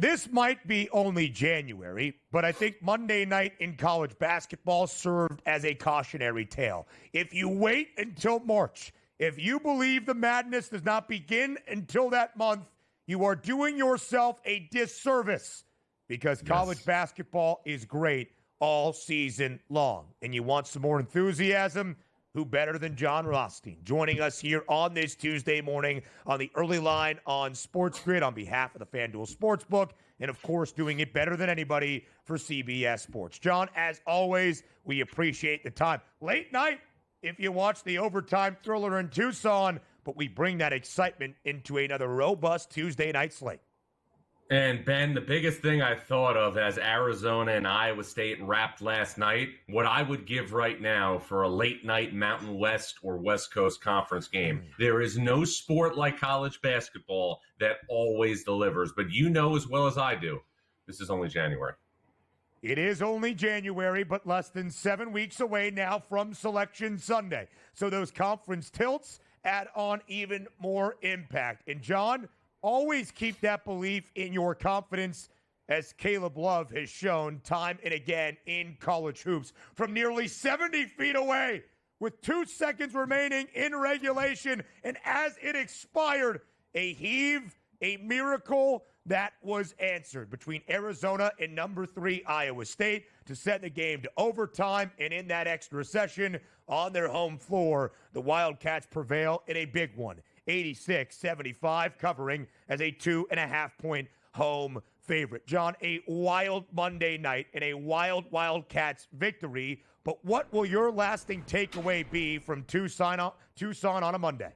This might be only January, but I think Monday night in college basketball served as a cautionary tale. If you wait until March, if you believe the madness does not begin until that month, you are doing yourself a disservice because college basketball is great all season long. And you want some more enthusiasm? Who better than Jon Rothstein joining us here on this Tuesday morning on the early line on SportsGrid on behalf of the FanDuel Sportsbook, and of course doing it better than anybody for CBS Sports. Jon, as always, we appreciate the time. Late night if you watch the overtime thriller in Tucson, but we bring that excitement into another robust Tuesday night slate. And Ben, the biggest thing I thought of as Arizona and Iowa State wrapped last night, what I would give right now for a late night Mountain West or West Coast conference game. There is no sport like college basketball that always delivers, but you know as well as I do, this is only January. It is only January, but less than 7 weeks away now from Selection Sunday. So those conference tilts add on even more impact. And Jon, always keep that belief in your confidence, as Caleb Love has shown time and again in college hoops. From nearly 70 feet away, with 2 seconds remaining in regulation, and as it expired, a heave, a miracle that was answered between Arizona and number 3 Iowa State to send the game to overtime. And in that extra session on their home floor, the Wildcats prevail in a big one. 86-75, covering as a 2.5-point home favorite. Jon, a wild Monday night and a wild Wildcats victory, but what will your lasting takeaway be from Tucson on a Monday?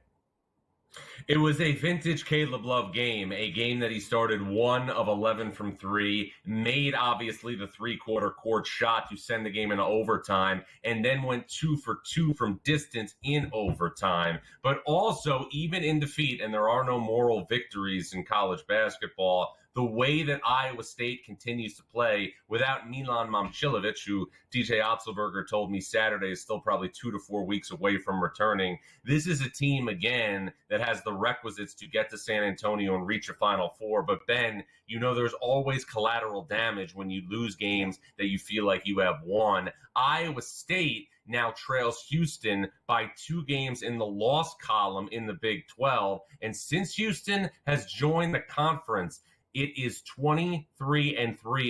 It was a vintage Caleb Love game, a game that he started 1 of 11 from 3, made obviously the three-quarter court shot to send the game into overtime, and then went 2 for 2 from distance in overtime. But also, even in defeat, and there are no moral victories in college basketball, the way that Iowa State continues to play without Milan Momcilovic, who DJ Otzelberger told me Saturday is still probably 2 to 4 weeks away from returning. This is a team, again, that has the requisites to get to San Antonio and reach a Final Four. But, Ben, you know there's always collateral damage when you lose games that you feel like you have won. Iowa State now trails Houston by 2 games in the loss column in the Big 12. And since Houston has joined the conference, it is 23-3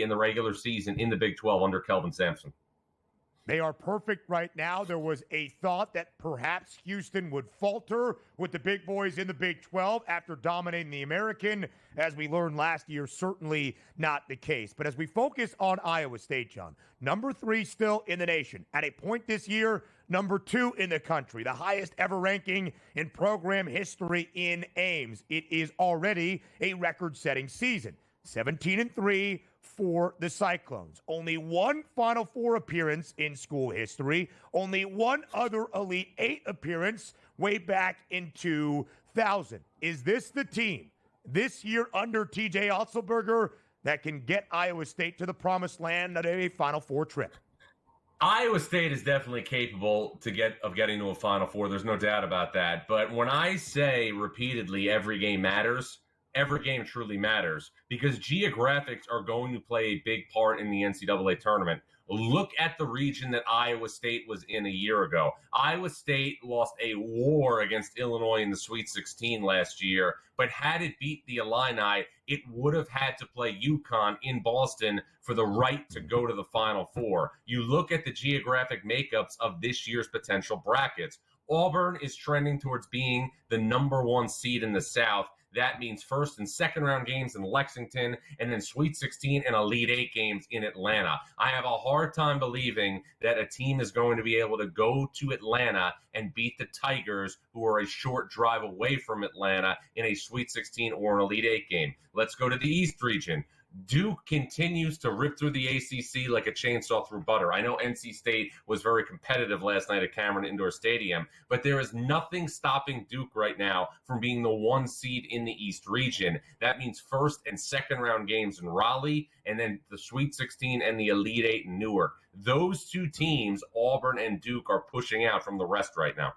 in the regular season in the Big 12 under Kelvin Sampson. They are perfect right now. There was a thought that perhaps Houston would falter with the big boys in the Big 12 after dominating the American. As we learned last year, certainly not the case. But as we focus on Iowa State, Jon, number 3 still in the nation. At a point this year, number 2 in the country, the highest ever ranking in program history in Ames. It is already a record-setting season. 17-3 for the Cyclones. Only 1 Final Four appearance in school history. Only 1 other Elite 8 appearance way back in 2000. Is this the team this year under TJ Otzelberger that can get Iowa State to the promised land at a Final Four trip? Iowa State is definitely capable of getting to a Final Four. There's no doubt about that. But when I say repeatedly every game matters, every game truly matters, because geographics are going to play a big part in the NCAA tournament. Look at the region that Iowa State was in a year ago. Iowa State lost a war against Illinois in the Sweet 16 last year, but had it beat the Illini, it would have had to play UConn in Boston for the right to go to the Final Four. You look at the geographic makeups of this year's potential brackets. Auburn is trending towards being the number 1 seed in the South. That means first and second round games in Lexington, and then Sweet 16 and Elite 8 games in Atlanta. I have a hard time believing that a team is going to be able to go to Atlanta and beat the Tigers, who are a short drive away from Atlanta, in a Sweet 16 or an Elite 8 game. Let's go to the East region. Duke continues to rip through the ACC like a chainsaw through butter. I know NC State was very competitive last night at Cameron Indoor Stadium, but there is nothing stopping Duke right now from being the 1 seed in the East region. That means first and second round games in Raleigh, and then the Sweet 16 and the Elite 8 in Newark. Those 2 teams, Auburn and Duke, are pushing out from the rest right now.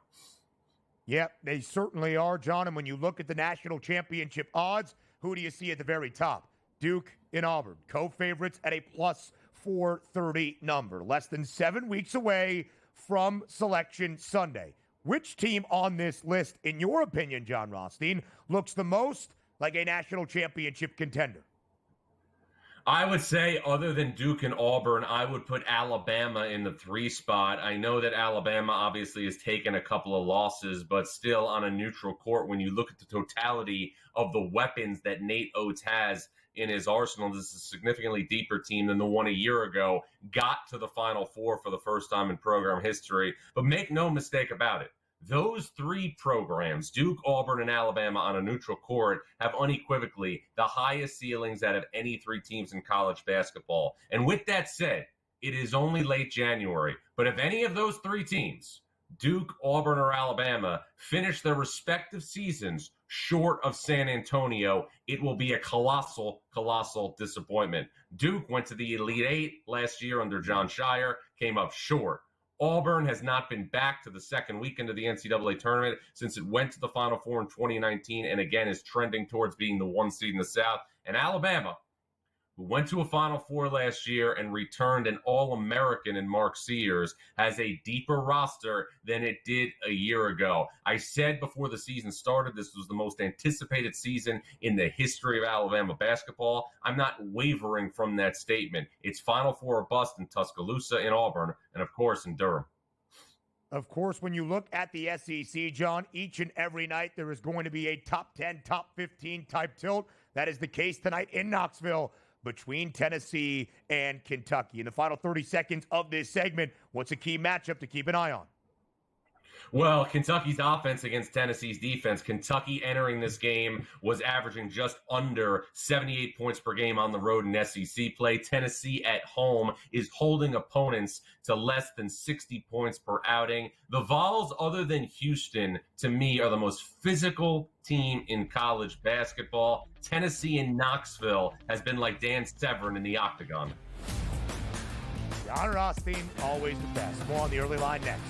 Yep, they certainly are, Jon. And when you look at the national championship odds, who do you see at the very top? Duke and Auburn, co-favorites at a plus 430 number. Less than 7 weeks away from Selection Sunday. Which team on this list, in your opinion, Jon Rothstein, looks the most like a national championship contender? I would say, other than Duke and Auburn, I would put Alabama in the 3 spot. I know that Alabama obviously has taken a couple of losses, but still on a neutral court, when you look at the totality of the weapons that Nate Oates has in his arsenal, this is a significantly deeper team than the one a year ago, got to the Final Four for the first time in program history. But make no mistake about it, those 3 programs, Duke, Auburn, and Alabama on a neutral court, have unequivocally the highest ceilings out of any 3 teams in college basketball. And with that said, it is only late January. But if any of those 3 teams, Duke, Auburn, or Alabama, finish their respective seasons short of San Antonio, it will be a colossal, colossal disappointment. Duke went to the Elite 8 last year under Jon Scheyer, came up short. Auburn has not been back to the second weekend of the NCAA tournament since it went to the Final Four in 2019, and again is trending towards being the 1 seed in the South. And Alabama, who went to a Final Four last year and returned an All-American in Mark Sears, has a deeper roster than it did a year ago. I said before the season started, this was the most anticipated season in the history of Alabama basketball. I'm not wavering from that statement. It's Final Four or bust in Tuscaloosa, in Auburn, and of course in Durham. Of course, when you look at the SEC, John, each and every night there is going to be a top 10, top 15 type tilt. That is the case tonight in Knoxville between Tennessee and Kentucky. In the final 30 seconds of this segment, what's a key matchup to keep an eye on? Well, Kentucky's offense against Tennessee's defense. Kentucky entering this game was averaging just under 78 points per game on the road in SEC play. Tennessee at home is holding opponents to less than 60 points per outing. The Vols, other than Houston, to me, are the most physical team in college basketball. Tennessee in Knoxville has been like Dan Severn in the octagon. Jon Rothstein, always the best. More on the early line next.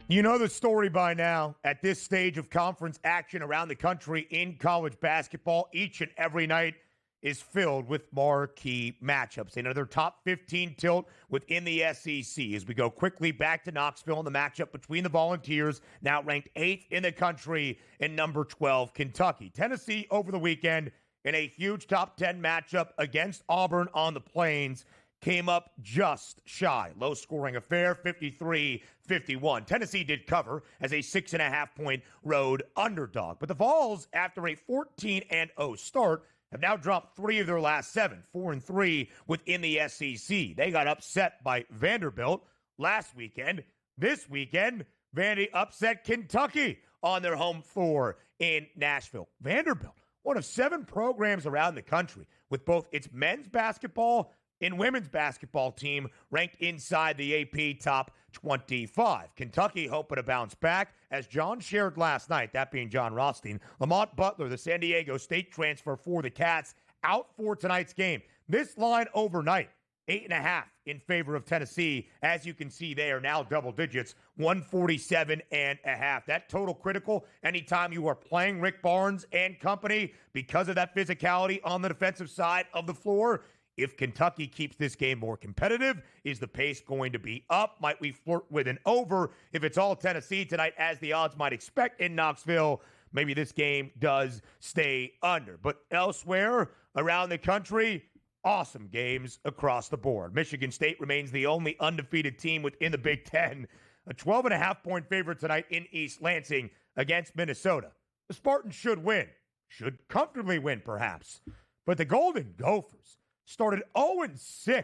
You know the story by now. At this stage of conference action around the country in college basketball, each and every night is filled with marquee matchups. Another top 15 tilt within the SEC as we go quickly back to Knoxville in the matchup between the Volunteers, now ranked 8th in the country, and number 12, Kentucky. Tennessee over the weekend in a huge top 10 matchup against Auburn on the Plains came up just shy. Low-scoring affair, 53-51. Tennessee did cover as a 6.5-point road underdog. But the Vols, after a 14-0 start, have now dropped 3 of their last 7, 4-3 within the SEC. They got upset by Vanderbilt last weekend. This weekend, Vandy upset Kentucky on their home floor in Nashville. Vanderbilt, one of 7 programs around the country with both its men's basketball and women's basketball team ranked inside the AP top 25. Kentucky hoping to bounce back, as John shared last night, that being Jon Rothstein. Lamont Butler, the San Diego State transfer for the Cats, out for tonight's game. This line overnight, 8.5 in favor of Tennessee. As you can see, they are now double digits, 147.5. That total critical anytime you are playing Rick Barnes and company because of that physicality on the defensive side of the floor. If Kentucky keeps this game more competitive, is the pace going to be up? Might we flirt with an over? If it's all Tennessee tonight, as the odds might expect in Knoxville, maybe this game does stay under. But elsewhere around the country, awesome games across the board. Michigan State remains the only undefeated team within the Big Ten. A 12.5-point favorite tonight in East Lansing against Minnesota. The Spartans should win. Should comfortably win, perhaps. But the Golden Gophers started 0-6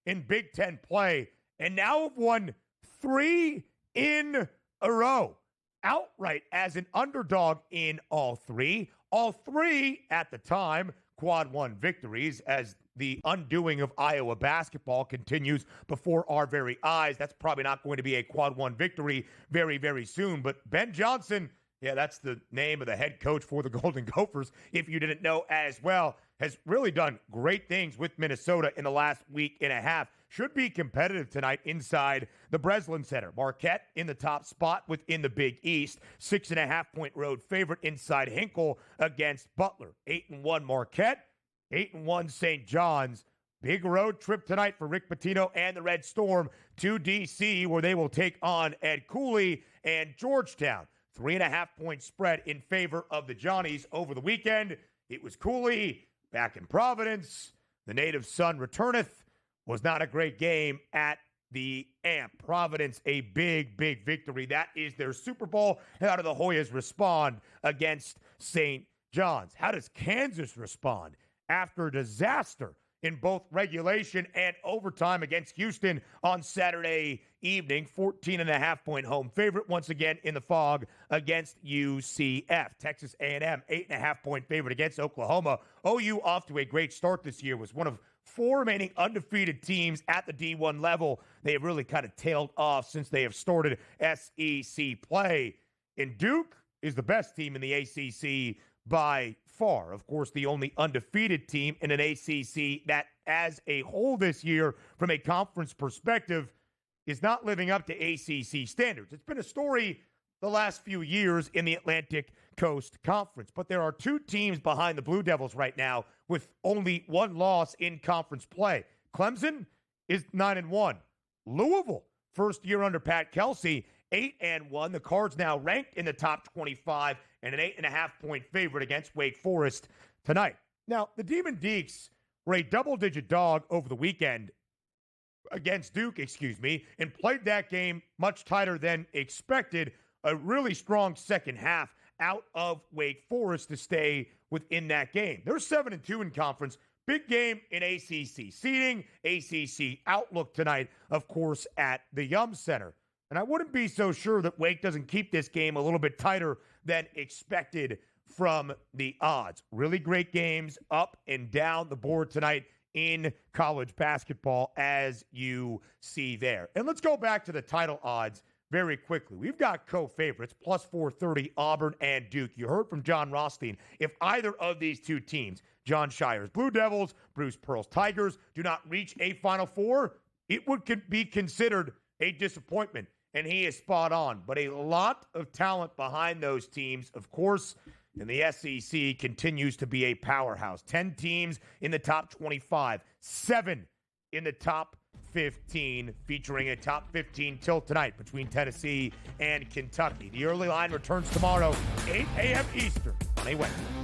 in Big Ten play and now have won 3 in a row. Outright as an underdog in all 3. All 3 at the time, quad 1 victories, as the undoing of Iowa basketball continues before our very eyes. That's probably not going to be a quad 1 victory very, very soon. But Ben Johnson, yeah, that's the name of the head coach for the Golden Gophers, if you didn't know as well, has really done great things with Minnesota in the last week and a half. Should be competitive tonight inside the Breslin Center. Marquette in the top spot within the Big East. 6.5-point road favorite inside Hinkle against Butler. 8-1 Marquette. 8-1 St. John's. Big road trip tonight for Rick Pitino and the Red Storm to D.C., where they will take on Ed Cooley and Georgetown. 3.5-point spread in favor of the Johnnies over the weekend. It was Cooley back in Providence. The native son returneth. Was not a great game at the AMP. Providence, a big, big victory. That is their Super Bowl. How do the Hoyas respond against St. John's? How does Kansas respond after a disaster in both regulation and overtime against Houston on Saturday evening? 14.5-point home favorite once again in the fog against UCF. Texas A&M, 8.5-point favorite against Oklahoma. OU off to a great start this year, was one of 4 remaining undefeated teams at the D1 level. They have really kind of tailed off since they have started SEC play. And Duke is the best team in the ACC by far. Of course, the only undefeated team in an ACC that, as a whole this year, from a conference perspective, is not living up to ACC standards. It's been a story the last few years in the Atlantic Coast Conference. But there are 2 teams behind the Blue Devils right now with only 1 loss in conference play. Clemson is 9-1. Louisville, first year under Pat Kelsey, 8-1. The Cards now ranked in the top 25 and an 8.5-point favorite against Wake Forest tonight. Now, the Demon Deacs were a double-digit dog over the weekend against Duke, and played that game much tighter than expected. A really strong second half out of Wake Forest to stay within that game. They're 7-2 in conference. Big game in ACC seeding, ACC outlook tonight, of course, at the Yum Center. And I wouldn't be so sure that Wake doesn't keep this game a little bit tighter than expected from the odds. Really great games up and down the board tonight in college basketball, as you see there. And let's go back to the title odds very quickly. We've got co-favorites, plus 430, Auburn and Duke. You heard from Jon Rothstein. If either of these 2 teams, John Shire's Blue Devils, Bruce Pearl's Tigers, do not reach a Final Four, it would be considered a disappointment. And he is spot on. But a lot of talent behind those teams, of course, and the SEC continues to be a powerhouse. 10 teams in the top 25, 7 in the top 15, featuring a top 15 tilt tonight between Tennessee and Kentucky. The early line returns tomorrow, 8 a.m. Eastern on a Wednesday.